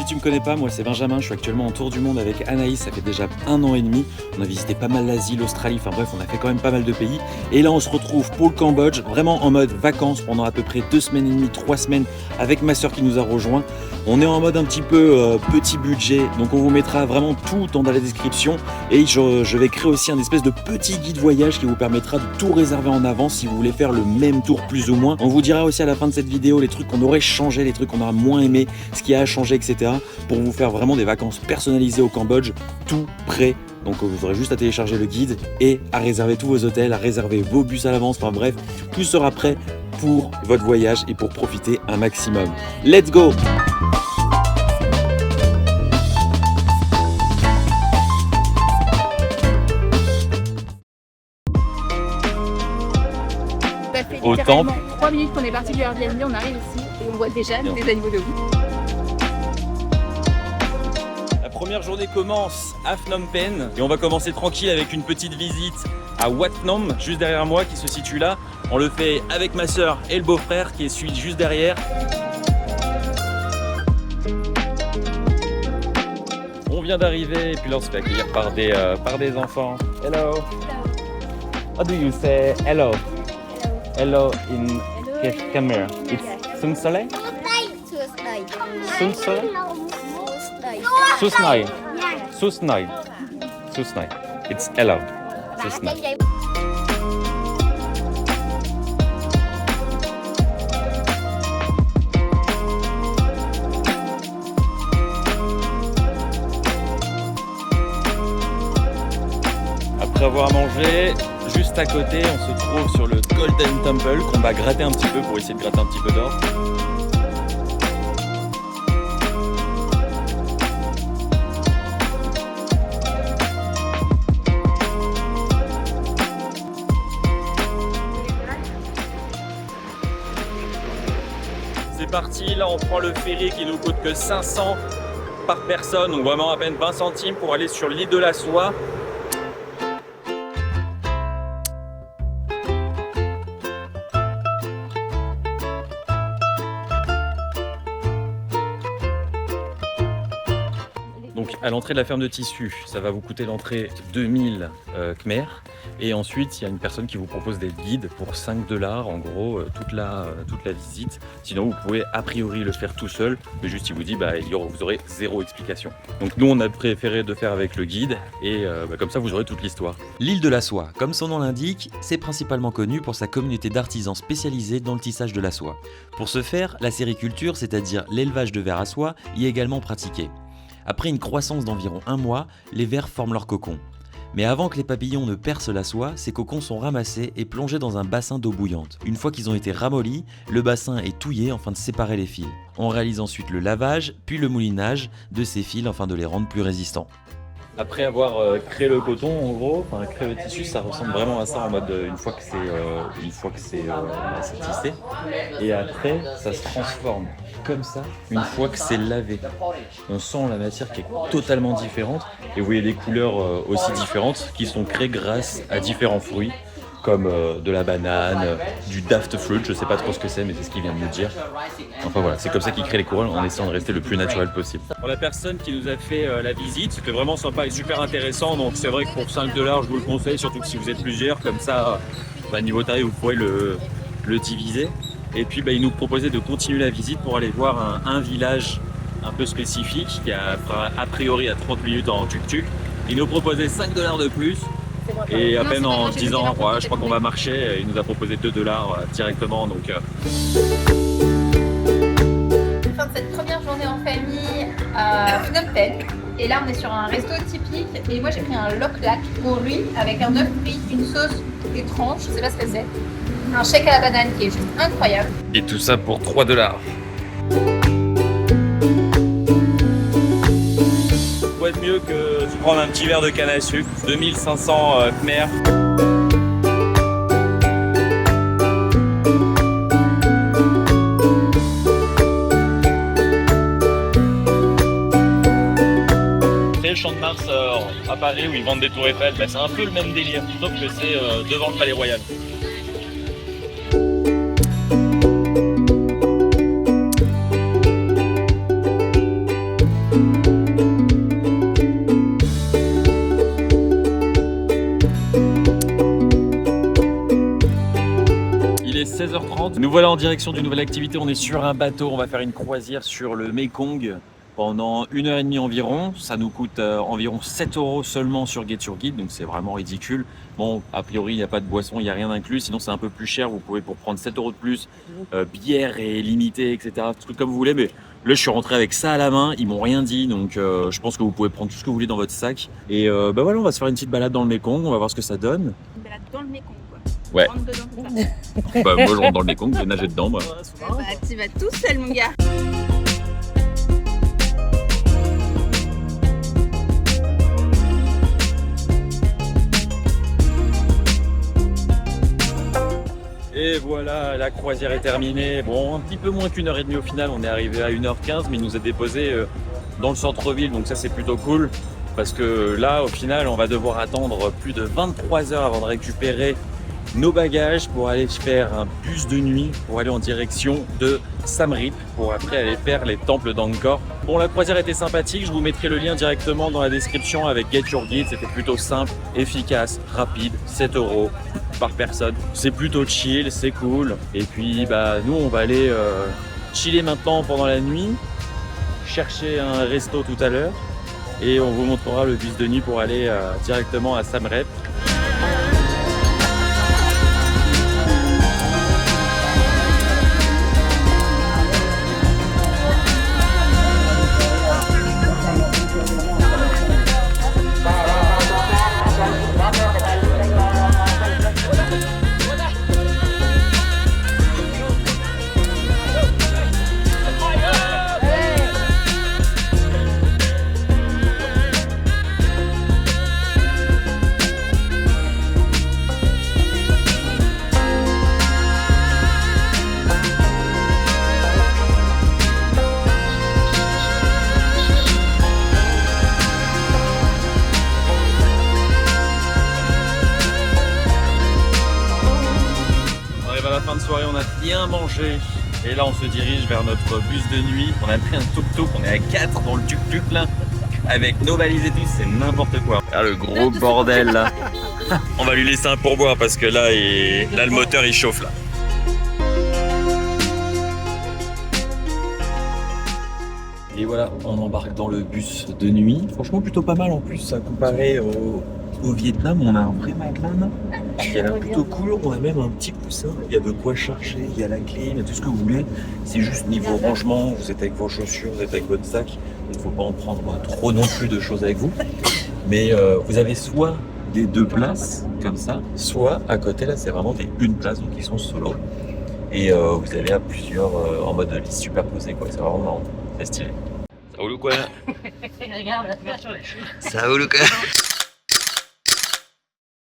Si tu me connais pas, moi c'est Benjamin, je suis actuellement en tour du monde avec Anaïs, ça fait déjà 1 an et demi. On a visité pas mal l'Asie, l'Australie, enfin bref, on a fait quand même pas mal de pays. Et là on se retrouve pour le Cambodge, vraiment en mode vacances pendant à peu près 2 semaines et demie, 3 semaines avec ma soeur qui nous a rejoint. On est en mode un petit peu petit budget, donc on vous mettra vraiment tout dans la description. Et je vais créer aussi un espèce de petit guide voyage qui vous permettra de tout réserver en avance si vous voulez faire le même tour plus ou moins. On vous dira aussi à la fin de cette vidéo les trucs qu'on aurait changé, les trucs qu'on aura moins aimé, ce qui a changé, etc. pour vous faire vraiment des vacances personnalisées au Cambodge, tout prêt. Donc vous aurez juste à télécharger le guide et à réserver tous vos hôtels, à réserver vos bus à l'avance, enfin bref, tout sera prêt pour votre voyage et pour profiter un maximum. Let's go! Ça fait Au littéralement temple. 3 minutes qu'on est parti du Airbnb, on arrive ici et on voit déjà des animaux de bout. La première journée commence à Phnom Penh et on va commencer tranquille avec une petite visite à Wat Nom, juste derrière moi, qui se situe là. On le fait avec ma soeur et le beau-frère qui est celui juste derrière. On vient d'arriver et puis là on se fait accueillir par des enfants. Hello. How do you say hello? Hello in Khmer. It's Sum Saleh? Sum Saleh? Susnai. Susnai. Susnai. It's hello. Susnai. Après avoir mangé, juste à côté, on se trouve sur le Golden Temple qu'on va gratter un petit peu pour essayer de gratter un petit peu d'or. C'est parti, là on prend le ferry qui nous coûte que 500 par personne, donc vraiment à peine 20 centimes pour aller sur l'île de la Soie. Donc à l'entrée de la ferme de tissus, ça va vous coûter l'entrée 2000 Khmer. Et ensuite, il y a une personne qui vous propose des guides pour 5 $, en gros, toute la visite. Sinon, vous pouvez a priori le faire tout seul, mais juste il vous dit, vous aurez 0 explication. Donc nous, on a préféré de faire avec le guide, et comme ça, vous aurez toute l'histoire. L'île de la Soie, comme son nom l'indique, c'est principalement connu pour sa communauté d'artisans spécialisés dans le tissage de la soie. Pour ce faire, la sériculture, c'est-à-dire l'élevage de vers à soie, y est également pratiquée. Après une croissance d'environ 1 mois, les vers forment leur cocon. Mais avant que les papillons ne percent la soie, ces cocons sont ramassés et plongés dans un bassin d'eau bouillante. Une fois qu'ils ont été ramollis, le bassin est touillé afin de séparer les fils. On réalise ensuite le lavage, puis le moulinage de ces fils afin de les rendre plus résistants. Après avoir créé le coton, en gros, créé le tissu, ça ressemble vraiment à ça en mode une fois que c'est tissé. Et après, ça se transforme comme ça une fois que c'est lavé. On sent la matière qui est totalement différente. Et vous voyez des couleurs aussi différentes qui sont créées grâce à différents fruits, comme de la banane, du daft fruit, je sais pas trop ce que c'est, mais c'est ce qu'il vient de nous dire. Enfin voilà, c'est comme ça qu'il crée les couronnes en essayant de rester le plus naturel possible. Pour la personne qui nous a fait la visite, c'était vraiment sympa et super intéressant, donc c'est vrai que pour 5 $, je vous le conseille, surtout que si vous êtes plusieurs, comme ça, niveau tarif, vous pourrez le diviser. Et puis il nous proposait de continuer la visite pour aller voir un village un peu spécifique, qui est a priori à 30 minutes en tuk-tuk. Il nous proposait 5 $ de plus. Et à peine en se disant, je crois qu'on va marcher, il nous a proposé 2 $ directement. Donc, Fin de cette première journée en famille à Phnom Penh. Et là, on est sur un resto typique. Et moi, j'ai pris un lok lak pour lui avec un œuf frit, une sauce étrange, je sais pas ce que c'est. Un shake à la banane qui est juste incroyable. et tout ça pour 3 $. Quoi de mieux que de prendre un petit verre de canne à sucre, 2500 Khmer. C'est le Champ de Mars à Paris où ils vendent des tours Eiffel, c'est un peu le même délire, sauf que c'est devant le Palais Royal. présente. Nous voilà en direction d'une nouvelle activité. On est sur un bateau. On va faire une croisière sur le Mekong pendant 1h30 environ. Ça nous coûte environ 7 € seulement sur Get Your Guide, donc c'est vraiment ridicule. Bon, a priori, il n'y a pas de boisson, il n'y a rien inclus. Sinon, c'est un peu plus cher. Vous pouvez, pour prendre 7 € de plus, bière et limité, etc. Truc comme vous voulez. Mais là, je suis rentré avec ça à la main. Ils m'ont rien dit, donc je pense que vous pouvez prendre tout ce que vous voulez dans votre sac. Et bah voilà, on va se faire une petite balade dans le Mekong. On va voir ce que ça donne. Une balade dans le Mekong, quoi. Ouais. Rentre dedans, c'est ça. Bah, moi, je rentre dans le Mekong, je vais nager dedans, moi. Bah, tu vas tout seul, mon gars. Et voilà, la croisière est terminée. Bon, un petit peu moins qu'1h30 au final. On est arrivé à 1h15, mais il nous a déposé dans le centre-ville. Donc ça, c'est plutôt cool. Parce que là, au final, on va devoir attendre plus de 23 heures avant de récupérer nos bagages pour aller faire un bus de nuit pour aller en direction de Siem Reap pour après aller faire les temples d'Angkor. Bon, la croisière était sympathique, je vous mettrai le lien directement dans la description avec Get Your Guide. C'était plutôt simple, efficace, rapide, 7 € par personne. C'est plutôt chill, c'est cool. Et puis bah nous on va aller chiller maintenant pendant la nuit, chercher un resto tout à l'heure et on vous montrera le bus de nuit pour aller directement à Siem Reap. Fin de soirée, on a bien mangé et là on se dirige vers notre bus de nuit. On a pris un tuk-tuk, on est à 4 dans le tuk-tuk là avec nos valises et tout, c'est n'importe quoi. Ah, le gros bordel là. On va lui laisser un pourboire parce que là, là le moteur il chauffe là. Et voilà, on embarque dans le bus de nuit. Franchement plutôt pas mal en plus, ça comparé au Vietnam. On a un vrai matelas qui a l'air plutôt cool. On a même un petit coussin, il y a de quoi charger, il y a la clim, il y a tout ce que vous voulez. C'est juste niveau rangement, vous êtes avec vos chaussures, vous êtes avec votre sac. Il ne faut pas en prendre trop non plus de choses avec vous. Mais vous avez soit des 2 places comme ça, soit à côté là c'est vraiment des 1 place, donc ils sont solo. Et vous allez à plusieurs en mode liste superposée quoi, c'est vraiment marrant, c'est stylé. Ça roule ou quoi? Regarde. Ça roule ou quoi?